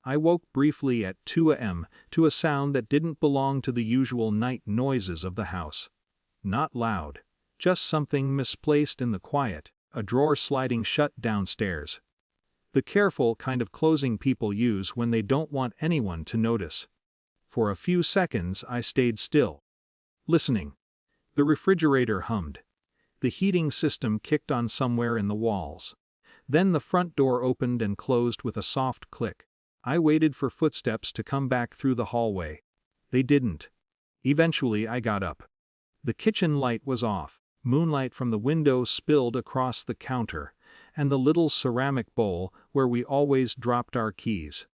I woke briefly at 2 a.m. to a sound that didn't belong to the usual night noises of the house. Not loud, just something misplaced in the quiet, a drawer sliding shut downstairs. The careful kind of closing people use when they don't want anyone to notice. For a few seconds I stayed still, listening. The refrigerator hummed. The heating system kicked on somewhere in the walls. Then the front door opened and closed with a soft click. I waited for footsteps to come back through the hallway. They didn't. Eventually I got up. The kitchen light was off. Moonlight from the window spilled across the counter and the little ceramic bowl where we always dropped our keys.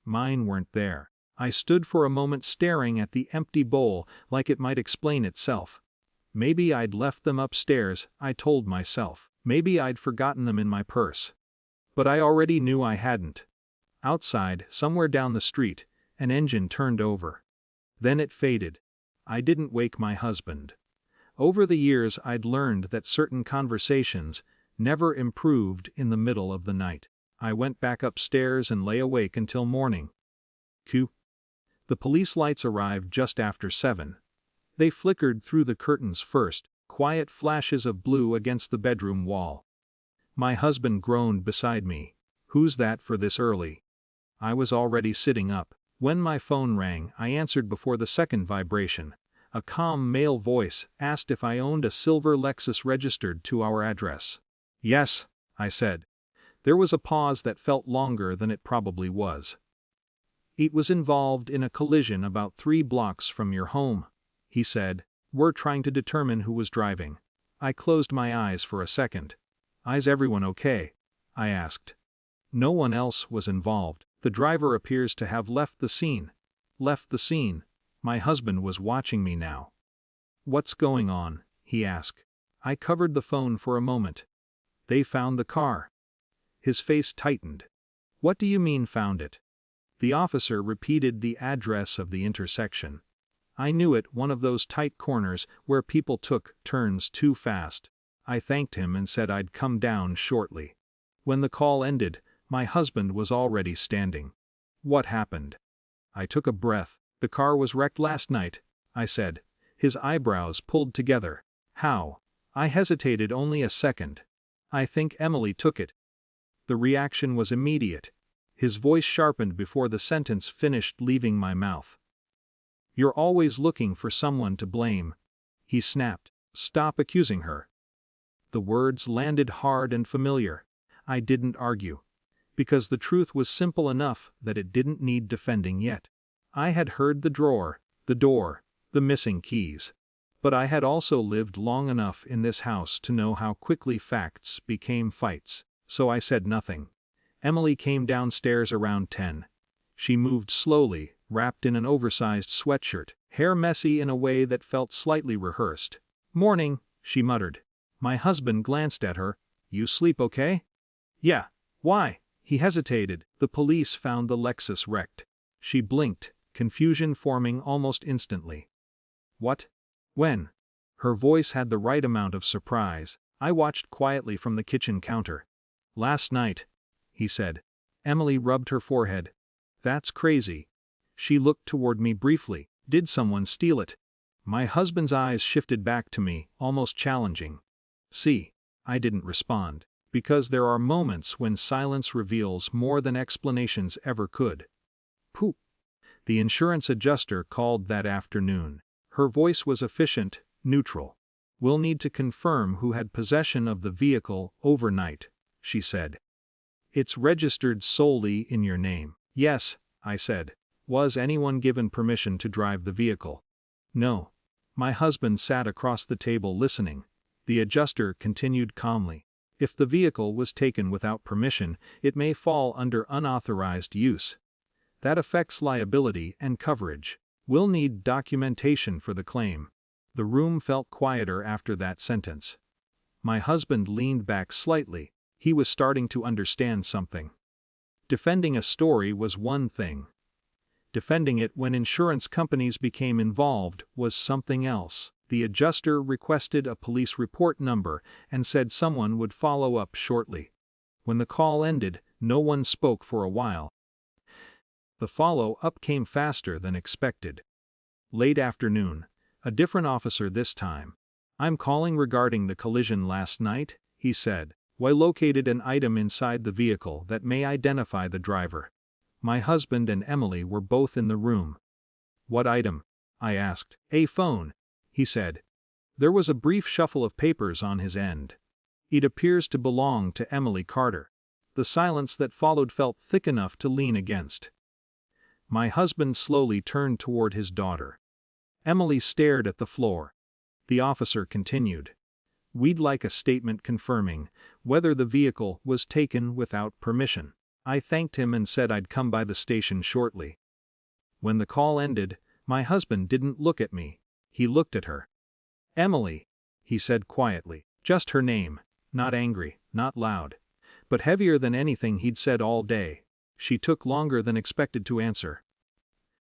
Mine weren't there. I stood for a moment staring at the empty bowl like it might explain itself. Maybe I'd left them upstairs, I told myself. Maybe I'd forgotten them in my purse. But I already knew I hadn't. Outside, somewhere down the street, an engine turned over. Then it faded. I didn't wake my husband. Over the years I'd learned that certain conversations never improved in the middle of the night. I went back upstairs and lay awake until morning. The police lights arrived just after 7. They flickered through the curtains first, quiet flashes of blue against the bedroom wall. My husband groaned beside me. "Who's that for this early?" I was already sitting up. When my phone rang, I answered before the second vibration. A calm male voice asked if I owned a silver Lexus registered to our address. "Yes," I said. There was a pause that felt longer than it probably was. "It was involved in a collision about 3 blocks from your home," he said. "We're trying to determine who was driving." I closed my eyes for a second. "Is everyone okay?" I asked. "No one else was involved. The driver appears to have left the scene." Left the scene? My husband was watching me now. "What's going on?" he asked. I covered the phone for a moment. "They found the car." His face tightened. "What do you mean found it?" The officer repeated the address of the intersection. I knew it, one of those tight corners where people took turns too fast. I thanked him and said I'd come down shortly. When the call ended, my husband was already standing. "What happened?" I took a breath. "The car was wrecked last night," I said. His eyebrows pulled together. "How?" I hesitated only a second. "I think Emily took it." The reaction was immediate. His voice sharpened before the sentence finished leaving my mouth. "You're always looking for someone to blame," he snapped. "Stop accusing her." The words landed hard and familiar. I didn't argue. Because the truth was simple enough that it didn't need defending yet. I had heard the drawer, the door, the missing keys. But I had also lived long enough in this house to know how quickly facts became fights, so I said nothing. Emily came downstairs around 10. She moved slowly, wrapped in an oversized sweatshirt, hair messy in a way that felt slightly rehearsed. "Morning," she muttered. My husband glanced at her. "You sleep okay?" "Yeah. Why?" He hesitated. "The police found the Lexus wrecked." She blinked, confusion forming almost instantly. "What? When?" Her voice had the right amount of surprise. I watched quietly from the kitchen counter. "Last night," he said. Emily rubbed her forehead. "That's crazy." She looked toward me briefly. "Did someone steal it?" My husband's eyes shifted back to me, almost challenging. "See." I didn't respond. Because there are moments when silence reveals more than explanations ever could. "Poop." The insurance adjuster called that afternoon. Her voice was efficient, neutral. "We'll need to confirm who had possession of the vehicle overnight," she said. "It's registered solely in your name." "Yes," I said. "Was anyone given permission to drive the vehicle?" "No." My husband sat across the table listening. The adjuster continued calmly. "If the vehicle was taken without permission, it may fall under unauthorized use. That affects liability and coverage. We'll need documentation for the claim." The room felt quieter after that sentence. My husband leaned back slightly. He was starting to understand something. Defending a story was one thing. Defending it when insurance companies became involved was something else. The adjuster requested a police report number and said someone would follow up shortly. When the call ended, no one spoke for a while. The follow-up came faster than expected. Late afternoon. A different officer this time. "I'm calling regarding the collision last night," he said. "We located an item inside the vehicle that may identify the driver. My husband and Emily were both in the room." "What item?" I asked. "A phone," he said. There was a brief shuffle of papers on his end. "It appears to belong to Emily Carter." The silence that followed felt thick enough to lean against. My husband slowly turned toward his daughter. Emily stared at the floor. The officer continued. "We'd like a statement confirming whether the vehicle was taken without permission." I thanked him and said I'd come by the station shortly. When the call ended, my husband didn't look at me. He looked at her. "Emily," he said quietly. Just her name, not angry, not loud, but heavier than anything he'd said all day. She took longer than expected to answer.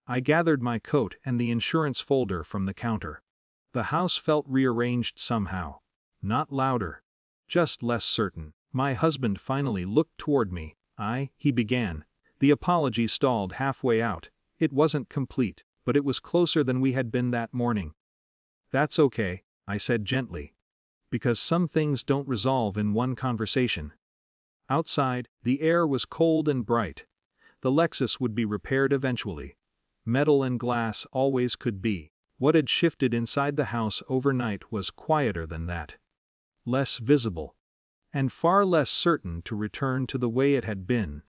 I gathered my coat and the insurance folder from the counter. The house felt rearranged somehow. Not louder. Just less certain. My husband finally looked toward me. He began. The apology stalled halfway out. It wasn't complete, but it was closer than we had been that morning. "That's okay," I said gently. "Because some things don't resolve in one conversation." Outside, the air was cold and bright. The Lexus would be repaired eventually. Metal and glass always could be. What had shifted inside the house overnight was quieter than that. Less visible. And far less certain to return to the way it had been.